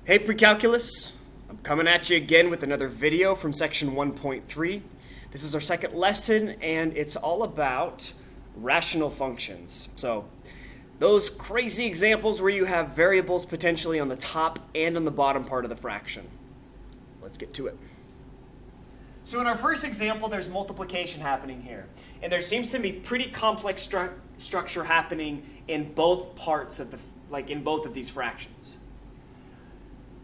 Hey Precalculus, I'm coming at you again with another video from section 1.3. This is our second lesson and it's all about rational functions. So those crazy examples where you have variables potentially on the top and on the bottom part of the fraction. Let's get to it. So in our first example, there's multiplication happening here. And there seems to be pretty complex structure happening in both parts of in both of these fractions.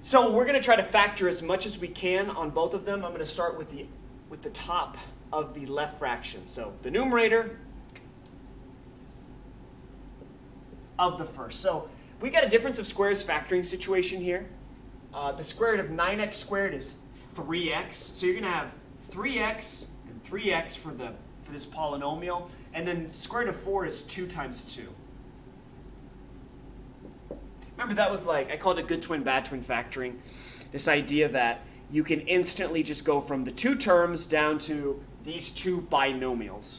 So we're going to try to factor as much as we can on both of them. I'm going to start with the top of the left fraction. So the numerator of the first. So we got a difference of squares factoring situation here. The square root of 9x squared is 3x. So you're going to have 3x and 3x for this polynomial. And then square root of 4 is 2 times 2. Remember, that was I called it good twin, bad twin factoring. This idea that you can instantly just go from the two terms down to these two binomials.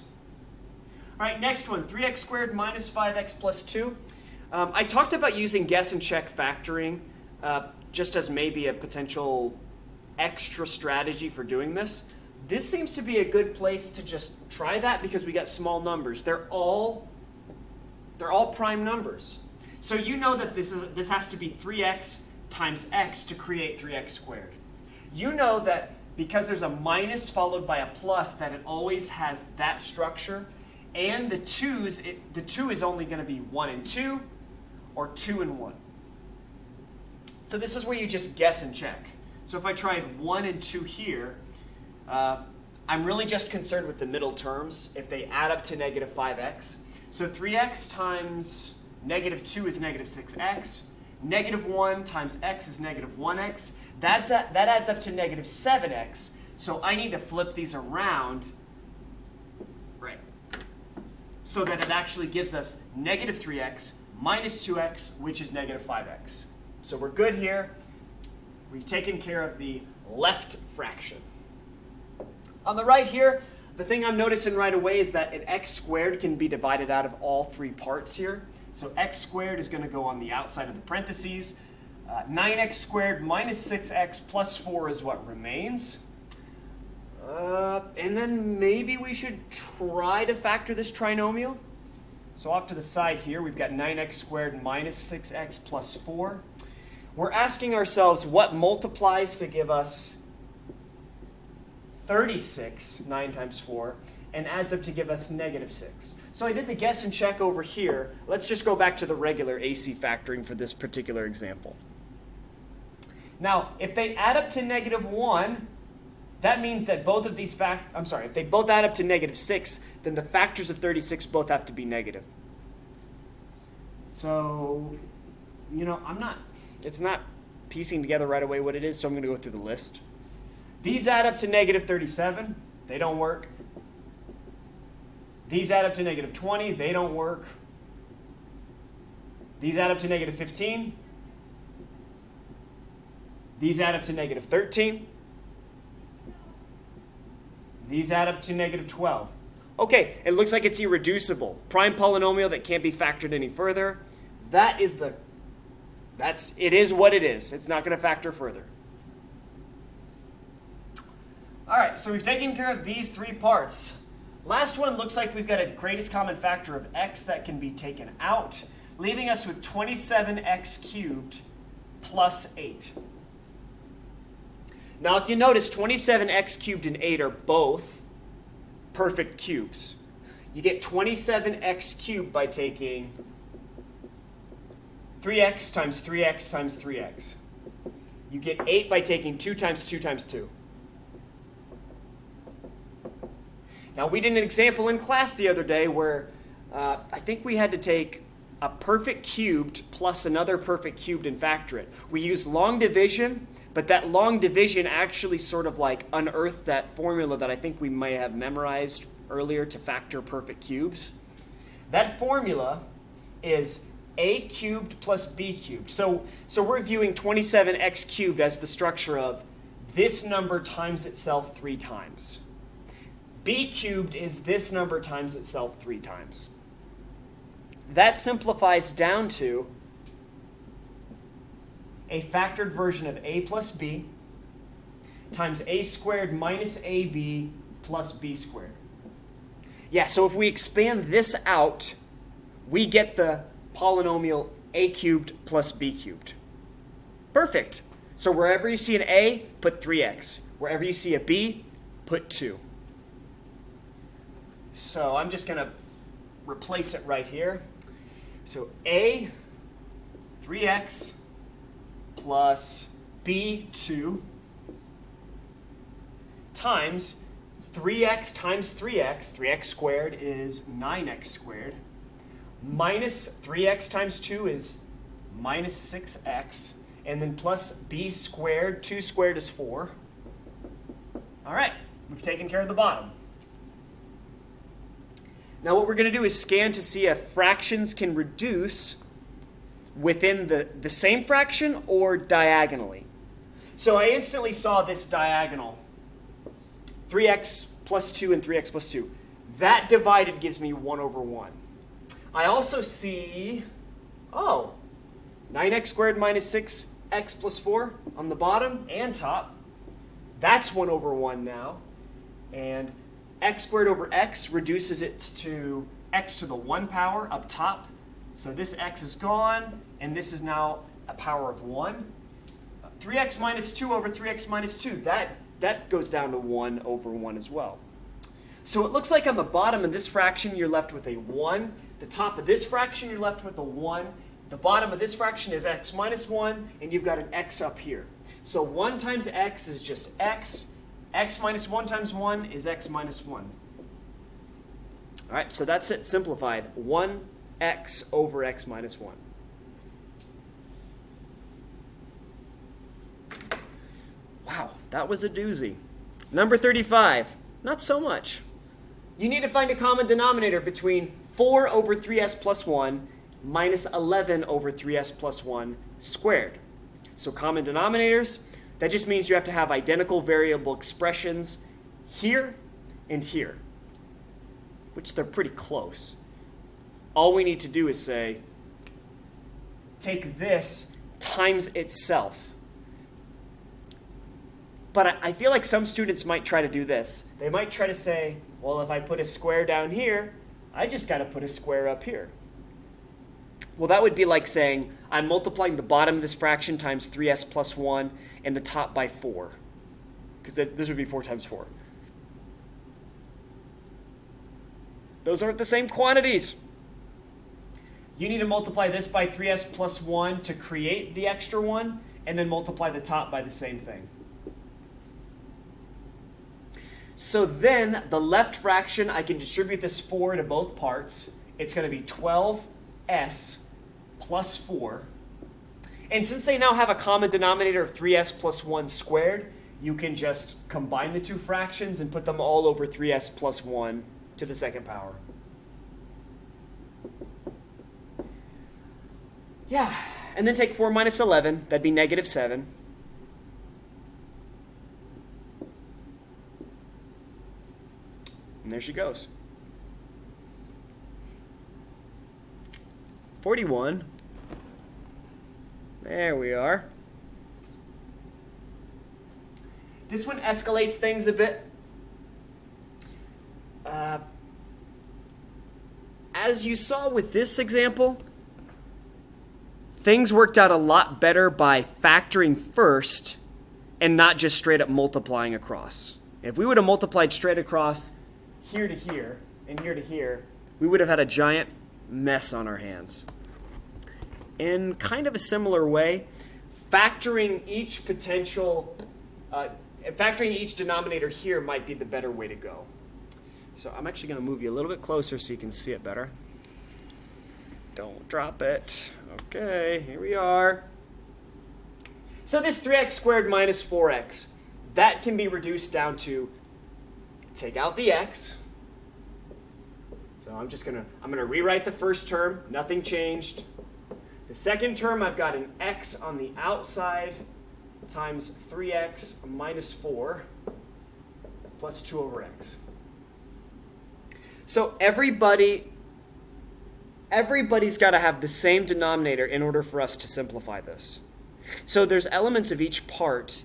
All right, next one, 3x squared minus 5x plus 2. I talked about using guess and check factoring just as maybe a potential extra strategy for doing this. This seems to be a good place to just try that because we got small numbers. They're all prime numbers. So you know that this has to be 3x times x to create 3x squared. You know that because there's a minus followed by a plus that it always has that structure. And the 2 is only going to be 1 and 2 or 2 and 1. So this is where you just guess and check. So if I tried 1 and 2 here, I'm really just concerned with the middle terms if they add up to negative 5x. So 3x times negative 2 is negative 6x. Negative 1 times x is negative 1x. That adds up to negative 7x. So I need to flip these around, right, so that it actually gives us negative 3x minus 2x, which is negative 5x. So we're good here. We've taken care of the left fraction. On the right here, the thing I'm noticing right away is that an x squared can be divided out of all three parts here. So x squared is going to go on the outside of the parentheses. 9x squared minus 6x plus 4 is what remains. And then maybe we should try to factor this trinomial. So off to the side here, we've got 9x squared minus 6x plus 4. We're asking ourselves what multiplies to give us 36, 9 times 4, and adds up to give us negative 6. So I did the guess and check over here. Let's just go back to the regular AC factoring for this particular example. Now, if they add up to negative 1, that means that both of these if they both add up to negative 6, then the factors of 36 both have to be negative. So, it's not piecing together right away what it is, so I'm going to go through the list. These add up to negative 37. They don't work. These add up to negative 20. They don't work. These add up to negative 15. These add up to negative 13. These add up to negative 12. Okay, it looks like it's irreducible. Prime polynomial that can't be factored any further. It is what it is. It's not going to factor further. All right, so we've taken care of these three parts. Last one looks like we've got a greatest common factor of x that can be taken out, leaving us with 27x cubed plus 8. Now, if you notice, 27x cubed and 8 are both perfect cubes. You get 27x cubed by taking 3x times 3x times 3x. You get 8 by taking 2 times 2 times 2. Now, we did an example in class the other day where I think we had to take a perfect cubed plus another perfect cubed and factor it. We used long division, but that long division actually sort of unearthed that formula that I think we may have memorized earlier to factor perfect cubes. That formula is a cubed plus b cubed. So we're viewing 27x cubed as the structure of this number times itself 3 times. B cubed is this number times itself 3 times. That simplifies down to a factored version of a plus b times a squared minus ab plus b squared. Yeah, so if we expand this out, we get the polynomial a cubed plus b cubed. Perfect. So wherever you see an a, put 3x. Wherever you see a b, put 2. So I'm just going to replace it right here. So a, 3x plus b, 2 times 3x times 3x, 3x squared is 9x squared, minus 3x times 2 is minus 6x, and then plus b squared, 2 squared is 4. All right, we've taken care of the bottom. Now what we're going to do is scan to see if fractions can reduce within the same fraction or diagonally. So I instantly saw this diagonal, 3x plus 2 and 3x plus 2. That divided gives me 1 over 1. I also see, 9x squared minus 6x plus 4 on the bottom and top. That's 1 over 1 now. And x squared over x reduces it to x to the 1 power up top. So this x is gone, and this is now a power of 1. 3x minus 2 over 3x minus 2, that goes down to 1 over 1 as well. So it looks like on the bottom of this fraction, you're left with a 1. The top of this fraction, you're left with a 1. The bottom of this fraction is x minus 1, and you've got an x up here. So 1 times x is just x. X minus 1 times 1 is x minus 1. All right, so that's it simplified. 1x over x minus 1. Wow, that was a doozy. Number 35, not so much. You need to find a common denominator between 4 over 3s plus 1 minus 11 over 3s plus 1 squared. So common denominators, that just means you have to have identical variable expressions here and here, which they're pretty close. All we need to do is say, take this times itself. But I feel like some students might try to do this. They might try to say, well, if I put a square down here, I just got to put a square up here. Well, that would be like saying, I'm multiplying the bottom of this fraction times 3s plus 1 and the top by 4. Because this would be 4 times 4. Those aren't the same quantities. You need to multiply this by 3s plus 1 to create the extra 1, and then multiply the top by the same thing. So then, the left fraction, I can distribute this 4 to both parts. It's going to be 12s plus 4. And since they now have a common denominator of 3s plus 1 squared, you can just combine the two fractions and put them all over 3s plus 1 to the second power. Yeah, and then take 4 minus 11. That'd be negative 7. And there she goes. 41. There we are. This one escalates things a bit. As you saw with this example, things worked out a lot better by factoring first and not just straight up multiplying across. If we would have multiplied straight across here to here and here to here, we would have had a giant mess on our hands. In kind of a similar way, factoring each denominator here might be the better way to go. So I'm actually going to move you a little bit closer so you can see it better. Don't drop it. Okay, here we are. So this 3x squared minus 4x, that can be reduced down to take out the x. So I'm going to rewrite the first term. Nothing changed. The second term, I've got an x on the outside times 3x minus 4 plus 2 over x. So everybody's got to have the same denominator in order for us to simplify this. So there's elements of each part.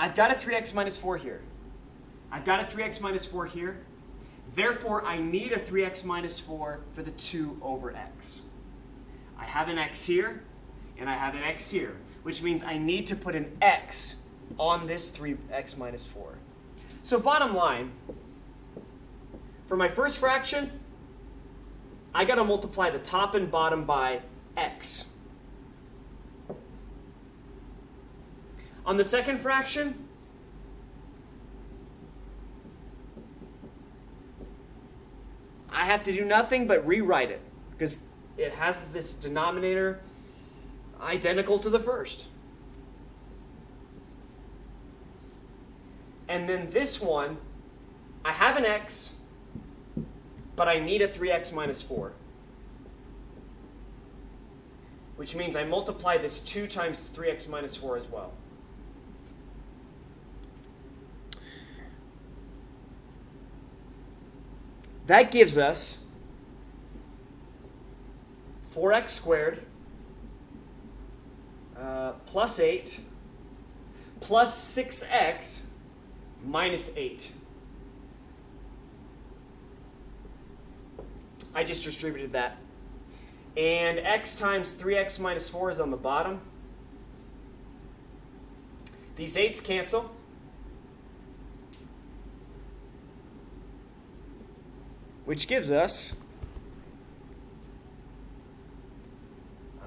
I've got a 3x minus 4 here. I've got a 3x minus 4 here. Therefore, I need a 3x minus 4 for the 2 over x. I have an x here, and I have an x here, which means I need to put an x on this 3x minus 4. So bottom line, for my first fraction, I got to multiply the top and bottom by x. On the second fraction, I have to do nothing but rewrite it because it has this denominator identical to the first. And then this one, I have an x, but I need a 3x minus 4. Which means I multiply this 2 times 3x minus 4 as well. That gives us 4x squared plus 8 plus 6x minus 8. I just distributed that. And x times 3x minus 4 is on the bottom. These 8's cancel. Which gives us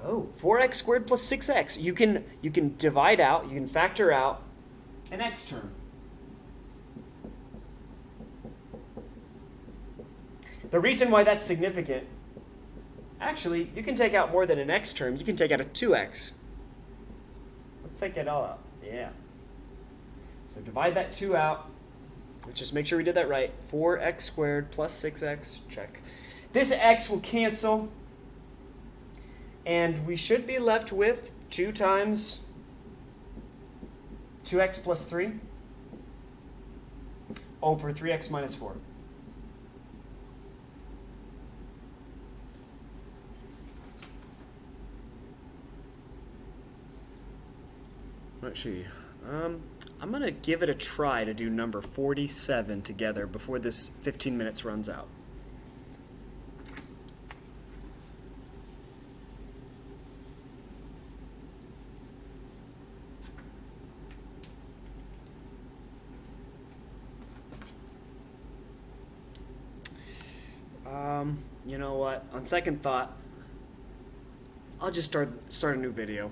4x squared plus 6x. You can divide out, you can factor out an x term. The reason why that's significant, actually, you can take out more than an x term. You can take out a 2x. Let's take it all out. Yeah. So divide that 2 out. Let's just make sure we did that right. 4x squared plus 6x, check. This x will cancel, and we should be left with 2 times 2x plus 3 over 3x minus 4. Let's see. I'm going to give it a try to do number 47 together before this 15 minutes runs out. You know what? On second thought, I'll just start a new video.